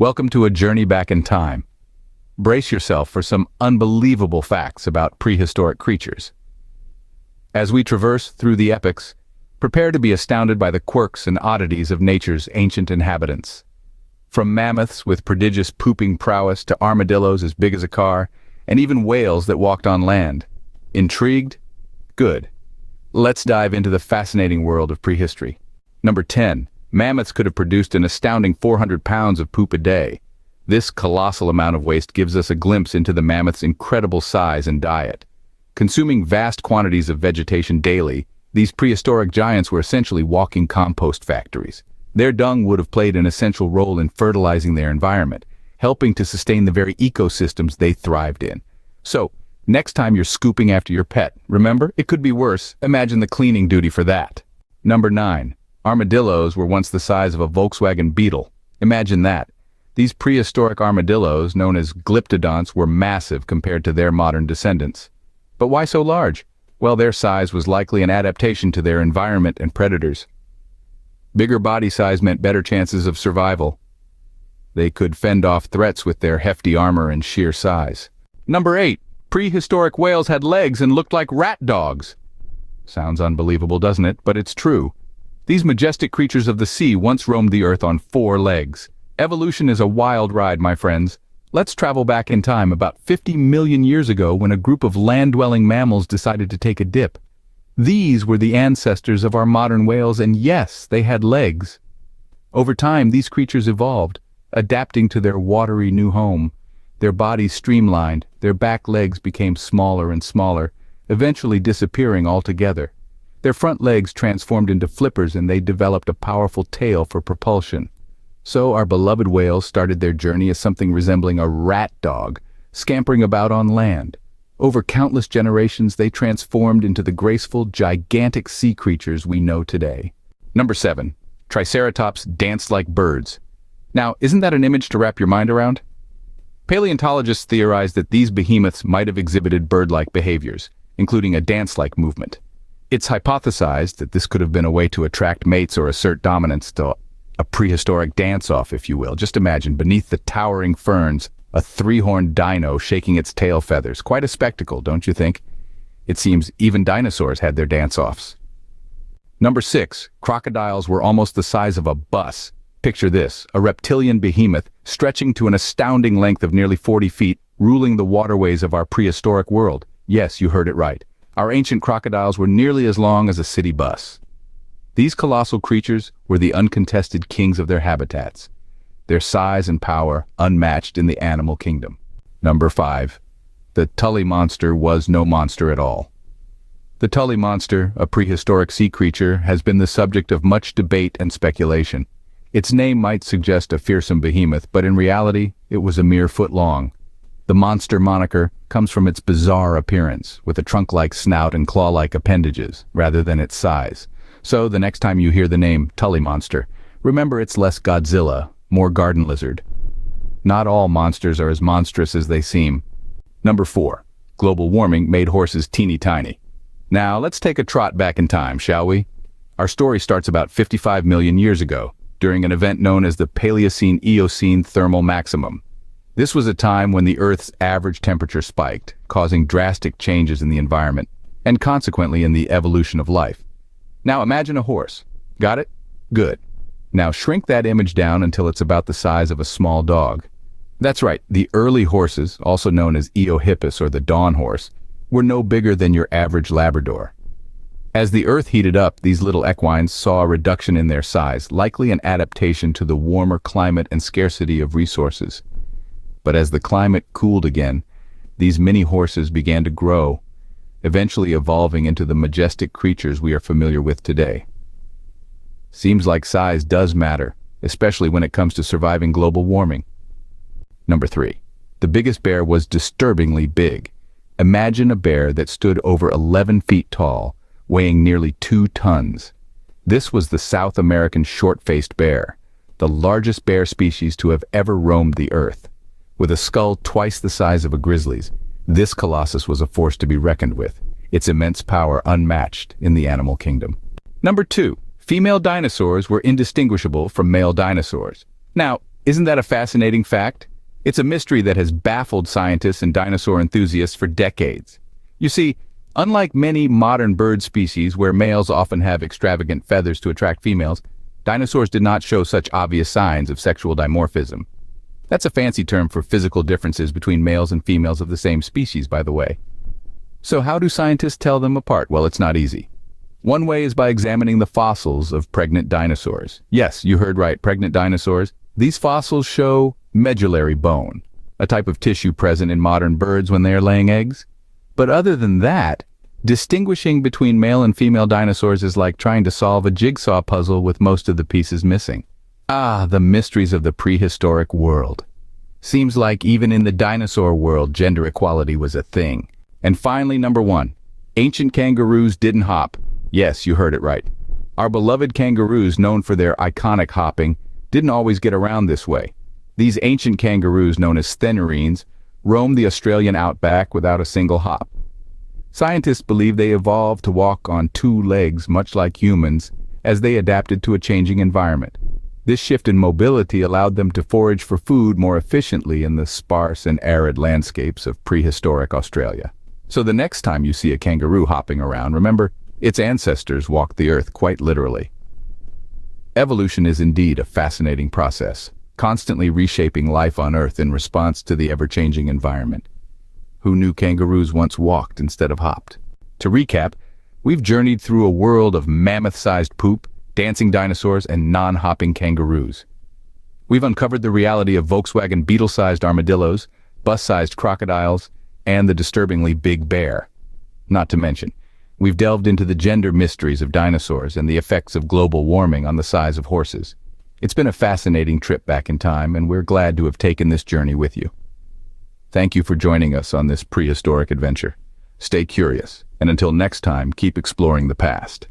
Welcome to a journey back in time. Brace yourself for some unbelievable facts about prehistoric creatures. As we traverse through the epochs, prepare to be astounded by the quirks and oddities of nature's ancient inhabitants. From mammoths with prodigious pooping prowess to armadillos as big as a car, and even whales that walked on land. Intrigued? Good. Let's dive into the fascinating world of prehistory. Number 10. Mammoths could have produced an astounding 400 pounds of poop a day. This colossal amount of waste gives us a glimpse into the mammoth's incredible size and diet. Consuming vast quantities of vegetation daily, these prehistoric giants were essentially walking compost factories. Their dung would have played an essential role in fertilizing their environment, helping to sustain the very ecosystems they thrived in. So, next time you're scooping after your pet, remember, it could be worse. Imagine the cleaning duty for that. Number 9. Armadillos were once the size of a Volkswagen Beetle. Imagine that. These prehistoric armadillos, known as glyptodonts, were massive compared to their modern descendants. But why so large? Well, their size was likely an adaptation to their environment and predators. Bigger body size meant better chances of survival. They could fend off threats with their hefty armor and sheer size. Number 8. Prehistoric whales had legs and looked like rat dogs. Sounds unbelievable, doesn't it? But it's true. These majestic creatures of the sea once roamed the earth on 4 legs. Evolution is a wild ride, my friends. Let's travel back in time about 50 million years ago when a group of land-dwelling mammals decided to take a dip. These were the ancestors of our modern whales, and yes, they had legs. Over time, these creatures evolved, adapting to their watery new home. Their bodies streamlined, their back legs became smaller and smaller, eventually disappearing altogether. Their front legs transformed into flippers and they developed a powerful tail for propulsion. So our beloved whales started their journey as something resembling a rat dog, scampering about on land. Over countless generations, they transformed into the graceful, gigantic sea creatures we know today. Number 7. Triceratops danced like birds. Now, isn't that an image to wrap your mind around? Paleontologists theorize that these behemoths might have exhibited bird-like behaviors, including a dance-like movement. It's hypothesized that this could have been a way to attract mates or assert dominance, to a prehistoric dance-off, if you will. Just imagine, beneath the towering ferns, a 3-horned dino shaking its tail feathers. Quite a spectacle, don't you think? It seems even dinosaurs had their dance-offs. Number 6. Crocodiles were almost the size of a bus. Picture this, a reptilian behemoth stretching to an astounding length of nearly 40 feet, ruling the waterways of our prehistoric world. Yes, you heard it right. Our ancient crocodiles were nearly as long as a city bus. These colossal creatures were the uncontested kings of their habitats, their size and power unmatched in the animal kingdom. Number 5. The Tully monster was no monster at all. The Tully monster, a prehistoric sea creature, has been the subject of much debate and speculation. Its name might suggest a fearsome behemoth, but in reality, it was a mere foot long. The monster moniker comes from its bizarre appearance, with a trunk-like snout and claw-like appendages, rather than its size. So, the next time you hear the name Tully monster, remember it's less Godzilla, more garden lizard. Not all monsters are as monstrous as they seem. Number 4. Global warming made horses teeny tiny. Now, let's take a trot back in time, shall we? Our story starts about 55 million years ago, during an event known as the Paleocene-Eocene thermal maximum. This was a time when the Earth's average temperature spiked, causing drastic changes in the environment, and consequently in the evolution of life. Now imagine a horse. Got it? Good. Now shrink that image down until it's about the size of a small dog. That's right, the early horses, also known as Eohippus or the dawn horse, were no bigger than your average Labrador. As the Earth heated up, these little equines saw a reduction in their size, likely an adaptation to the warmer climate and scarcity of resources. But as the climate cooled again, these mini horses began to grow, eventually evolving into the majestic creatures we are familiar with today. Seems like size does matter, especially when it comes to surviving global warming. Number 3. The biggest bear was disturbingly big. Imagine a bear that stood over 11 feet tall, weighing nearly 2 tons. This was the South American short-faced bear, the largest bear species to have ever roamed the earth. With a skull twice the size of a grizzly's, this colossus was a force to be reckoned with, its immense power unmatched in the animal kingdom. Number 2. Female dinosaurs were indistinguishable from male dinosaurs. Now, Isn't that a fascinating fact? It's a mystery that has baffled scientists and dinosaur enthusiasts for decades. You see, unlike many modern bird species where males often have extravagant feathers to attract females, dinosaurs did not show such obvious signs of sexual dimorphism. That's a fancy term for physical differences between males and females of the same species, by the way. So how do scientists tell them apart? Well, it's not easy. One way is by examining the fossils of pregnant dinosaurs. Yes, you heard right, pregnant dinosaurs. These fossils show medullary bone, a type of tissue present in modern birds when they are laying eggs. But other than that, distinguishing between male and female dinosaurs is like trying to solve a jigsaw puzzle with most of the pieces missing. Ah, the mysteries of the prehistoric world. Seems like even in the dinosaur world, gender equality was a thing. And finally, number 1, ancient kangaroos didn't hop. Yes, you heard it right. Our beloved kangaroos, known for their iconic hopping, didn't always get around this way. These ancient kangaroos, known as stenarines, roamed the Australian outback without a single hop. Scientists believe they evolved to walk on 2 legs, much like humans, as they adapted to a changing environment. This shift in mobility allowed them to forage for food more efficiently in the sparse and arid landscapes of prehistoric Australia. So the next time you see a kangaroo hopping around, remember, its ancestors walked the earth quite literally. Evolution is indeed a fascinating process, constantly reshaping life on Earth in response to the ever-changing environment. Who knew kangaroos once walked instead of hopped? To recap, we've journeyed through a world of mammoth-sized poop, dancing dinosaurs, and non-hopping kangaroos. We've uncovered the reality of Volkswagen Beetle-sized armadillos, bus-sized crocodiles, and the disturbingly big bear. Not to mention, we've delved into the gender mysteries of dinosaurs and the effects of global warming on the size of horses. It's been a fascinating trip back in time, and we're glad to have taken this journey with you. Thank you for joining us on this prehistoric adventure. Stay curious, and until next time, keep exploring the past.